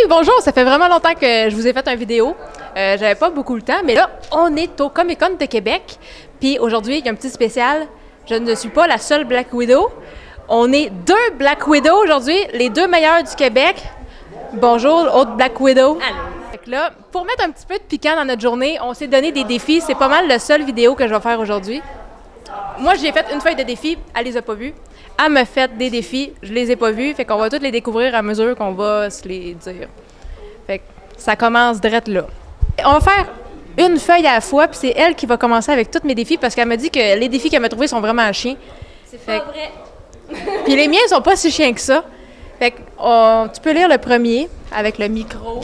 Hey, bonjour! Ça fait vraiment longtemps que je vous ai fait une vidéo. J'avais pas beaucoup le temps, mais là, on est au Comic-Con de Québec. Puis aujourd'hui, il y a un petit spécial. Je ne suis pas la seule Black Widow. On est deux Black Widow aujourd'hui, les deux meilleurs du Québec. Bonjour, autre Black Widow. Allô. Fait que là, pour mettre un petit peu de piquant dans notre journée, on s'est donné des défis. C'est pas mal la seule vidéo que je vais faire aujourd'hui. Moi, j'ai fait une feuille de défis, elle les a pas vus. Elle m'a fait des défis, je les ai pas vus. Fait qu'on va tous les découvrir à mesure qu'on va se les dire. Fait que ça commence direct là. On va faire une feuille à la fois, puis c'est elle qui va commencer avec tous mes défis parce qu'elle m'a dit que les défis qu'elle m'a trouvés sont vraiment chiens. C'est pas vrai. Puis les miens sont pas si chiens que ça. Fait que tu peux lire le premier avec le micro.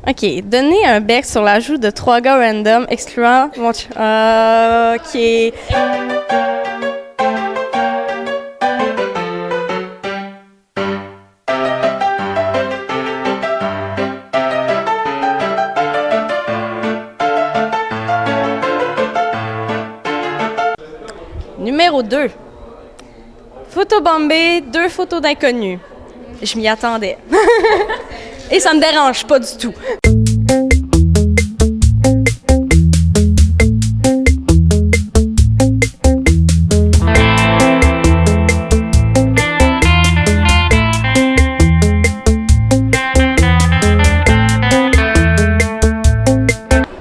OK. Donner un bec sur la joue de 3 gars random, excluant mon OK. Numéro 2. Photobombé, 2 photos d'inconnus. Je m'y attendais. Et ça me dérange pas du tout.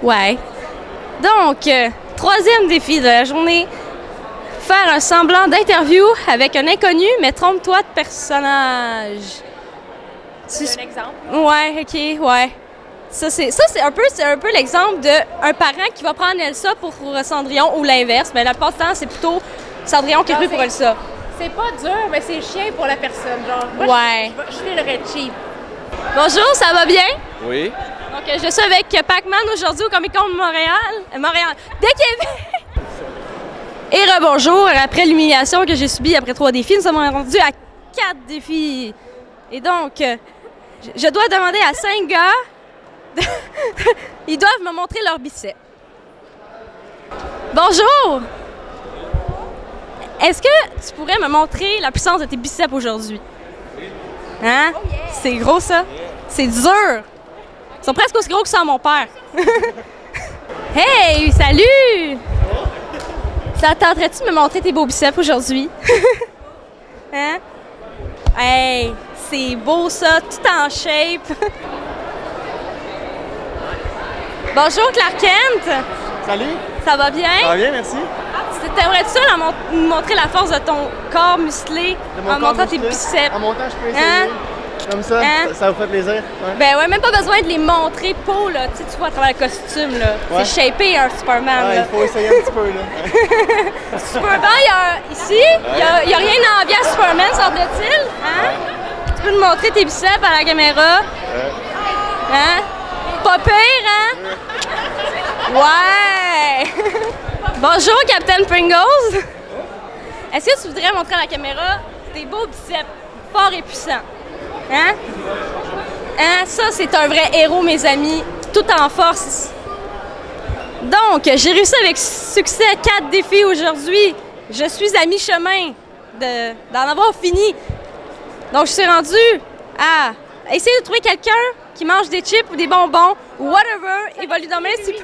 Ouais. Donc, troisième défi de la journée. Faire un semblant d'interview avec un inconnu, mais trompe-toi de personnage. Un exemple. Ouais, ok, ouais. Ça c'est un peu l'exemple d'un parent qui va prendre Elsa pour Cendrillon ou l'inverse. Mais la plupart du temps, c'est plutôt Cendrillon qui est pris pour Elsa. C'est pas dur, mais c'est chien pour la personne. Genre, moi, Ouais. je fais le red cheap. Bonjour, ça va bien? Oui. Donc, je suis avec Pac-Man aujourd'hui au Comic-Con de Montréal, de Québec. Et rebonjour, après l'humiliation que j'ai subie après 3 défis, nous sommes rendus à 4 défis. Et donc, je dois demander à 5 gars, ils doivent me montrer leur biceps. Bonjour! Est-ce que tu pourrais me montrer la puissance de tes biceps aujourd'hui? Hein? Oh yeah. C'est gros ça? C'est dur! Ils sont presque aussi gros que ça, mon père. Hey, salut! Ça tenterait-tu de me montrer tes beaux biceps aujourd'hui? Hein? Hey, c'est beau ça, tout en shape. Bonjour Clark Kent! Salut. Ça va bien? Ça va bien, merci. T'aimerais-tu ça nous montrer la force de ton corps musclé en montrant tes biceps? En montant, je peux essayer. Hein? Comme ça, Hein? ça vous fait plaisir. Ouais. Ben ouais, même pas besoin de les montrer peau, là. Tu sais, tu vois à travers le costume, là. Ouais. C'est shapé un Superman, Ouais, là. il faut essayer un petit peu. Là. Superman, ici, il y a rien d'envie à Superman, semble-t-il. Hein? Tu peux nous montrer tes biceps à la caméra. Hein? Pas pire, hein? Ouais! Bonjour, Captain Pringles! Est-ce que tu voudrais montrer à la caméra tes beaux biceps forts et puissants? Hein? Hein? Ça, c'est un vrai héros, mes amis. Tout en force. Donc, j'ai réussi avec succès 4 défis aujourd'hui. Je suis à mi-chemin d'en avoir fini. Donc, je suis rendue à essayer de trouver quelqu'un qui mange des chips ou des bonbons ou whatever et va lui demander si...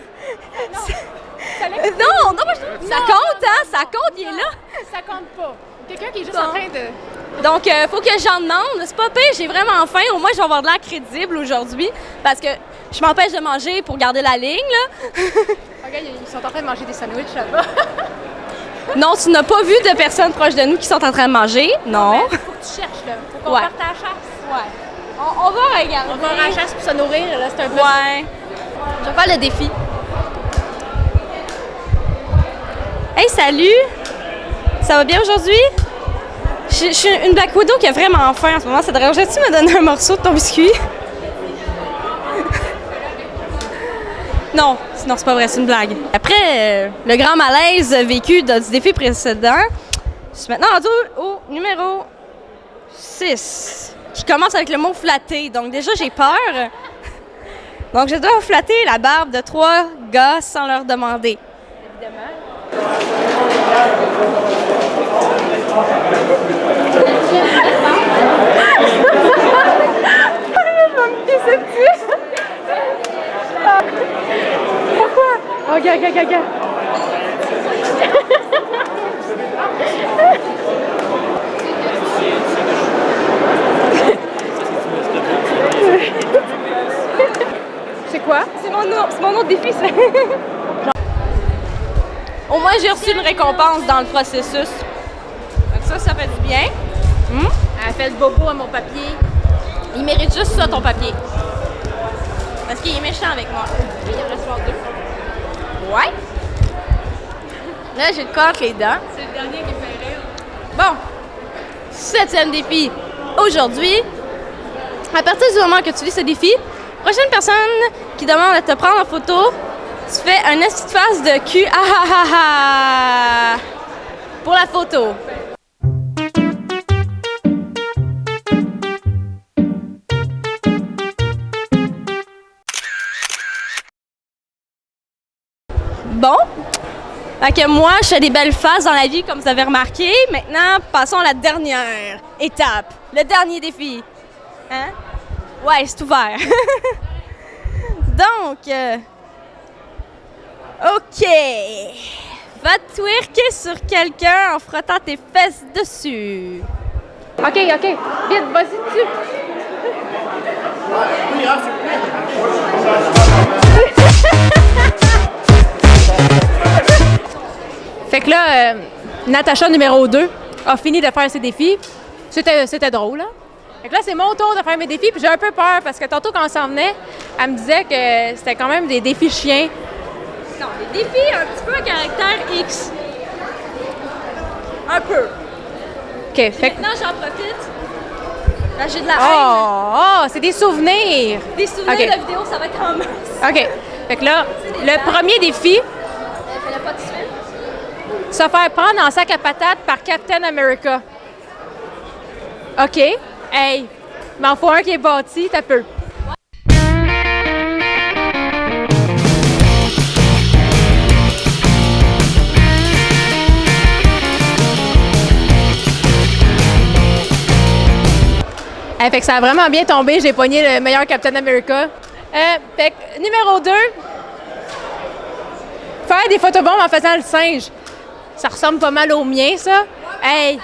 Non, moi je trouve que ça compte, hein? Ça compte, il est là. Ça compte pas. Quelqu'un qui est juste Bon. en train de... Donc, faut que j'en demande. C'est pas pire, j'ai vraiment faim. Au moins, je vais avoir de l'air crédible aujourd'hui parce que je m'empêche de manger pour garder la ligne, là. Regarde, ils sont en train de manger des sandwichs là-bas. Non, tu n'as pas vu de personnes proches de nous qui sont en train de manger? Non. Faut que tu cherches, là. Faut qu'on Ouais. parte à la chasse. Ouais. On va regarder. On va à la chasse pour se nourrir, là, c'est un peu... Ouais. Je vais faire le défi. Hey, salut! Ça va bien aujourd'hui? Je suis une Black Widow qui a vraiment faim en ce moment. Ça te dérangerait-tu de me donner un morceau de ton biscuit? Non, c'est pas vrai, c'est une blague. Après le grand malaise vécu du défi précédent, je suis maintenant rendue au numéro 6, qui commence avec le mot flatter. Donc déjà, j'ai peur. Donc je dois flatter la barbe de 3 gars sans leur demander. Évidemment. OK. C'est quoi? C'est mon autre défi, ça. Au moins, j'ai reçu une récompense dans le processus. Donc ça fait du bien. Elle fait le bobo à mon papier. Il mérite juste ça, ton papier. Parce qu'il est méchant avec moi. Il en reste encore 2. Ouais. Là, j'ai le corps entre les dents. C'est le dernier qui fait rire. Bon. 7e défi. Aujourd'hui, à partir du moment que tu lis ce défi, prochaine personne qui demande à te prendre en photo, tu fais un petite face de cul. Ah ah ah ah! Pour la photo. Bon. Fait que moi, je fais des belles faces dans la vie, comme vous avez remarqué. Maintenant, passons à la dernière étape. Le dernier défi. Hein? Ouais, c'est ouvert. Donc, OK. Va twerker sur quelqu'un en frottant tes fesses dessus. OK. Vite, vas-y dessus. Fait que là, Natacha numéro 2 a fini de faire ses défis. C'était drôle, hein? Fait que là, c'est mon tour de faire mes défis, puis j'ai un peu peur parce que tantôt, quand on s'en venait, elle me disait que c'était quand même des défis chiens. Non, des défis un petit peu à caractère X. Un peu. OK, fait que... Maintenant, j'en profite. Là, j'ai de la haine. Oh, c'est des souvenirs! Des souvenirs OK. de vidéo, ça va être en masse. OK. Fait que là, le premier défi, Fais-le pas tout de suite. se faire prendre en sac à patates par Captain America. OK. Hey, m'en faut un qui est bâti, t'as peu. Hey, fait que ça a vraiment bien tombé, j'ai pogné le meilleur Captain America. Fait que, numéro 2, faire des photobombes en faisant le singe. Ça ressemble pas mal au mien, ça. Hey,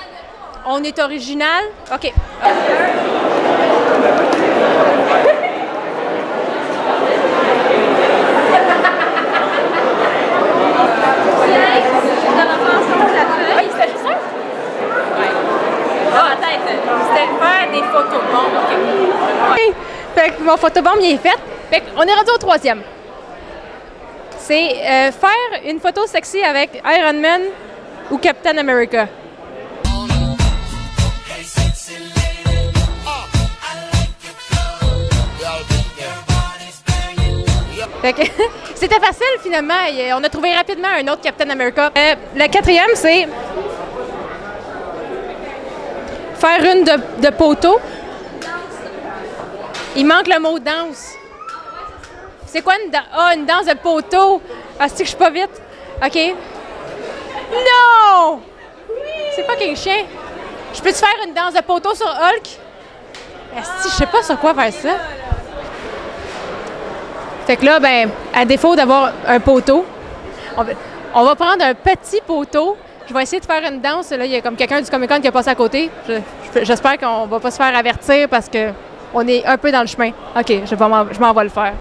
on est original. OK. Oui, c'était juste ça? Oui. Ah, c'était faire des photobombes. OK. Fait que mon photobombe, il est fait. Fait qu'on est rendu au 3e. C'est faire une photo sexy avec Iron Man ou Captain America. Fait que c'était facile finalement. On a trouvé rapidement un autre Captain America. Le 4e, c'est faire une de poteau. Il manque le mot danse. C'est quoi une danse? Ah, une danse de poteau. Ah, c'est que je suis pas vite. OK. Non! C'est pas qu'un chien. Je peux-tu faire une danse de poteau sur Hulk? Asti, je sais pas sur quoi faire ça. Fait que là, ben, à défaut d'avoir un poteau, on va prendre un petit poteau. Je vais essayer de faire une danse. Là, il y a comme quelqu'un du Comic-Con qui a passé à côté. J'espère qu'on va pas se faire avertir parce qu'on est un peu dans le chemin. OK, je m'en vais le faire.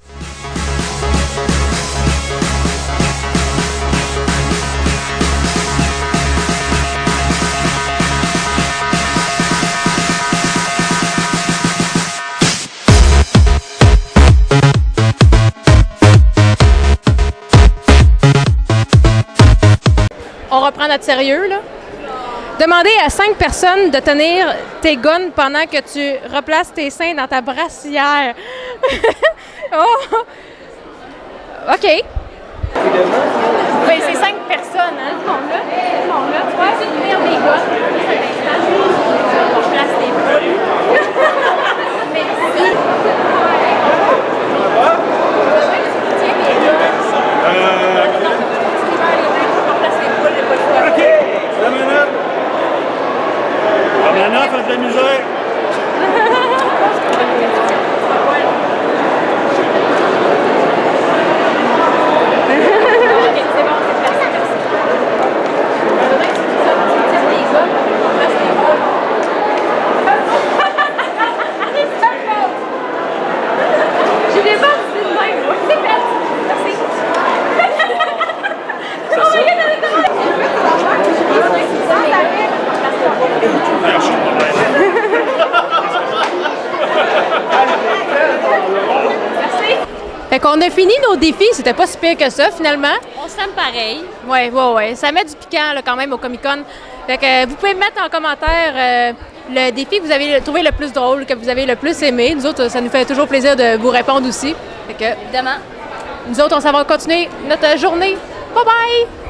On reprend notre sérieux, là. Demandez à 5 personnes de tenir tes guns pendant que tu replaces tes seins dans ta brassière. Oh! OK. Ben, c'est 5 personnes, hein, ce monde-là. Tu vas essayer de tenir des guns. On replace tes boules. Merci. Maintenant, faites de la misère. Merci. Fait qu'on a fini nos défis, c'était pas si pire que ça finalement. On s'aime pareil. Ouais. Ça met du piquant là, quand même au Comic-Con. Fait que vous pouvez mettre en commentaire le défi que vous avez trouvé le plus drôle, que vous avez le plus aimé. Nous autres, ça nous fait toujours plaisir de vous répondre aussi. Fait que, Évidemment. nous autres, on s'en va continuer notre journée. Bye bye!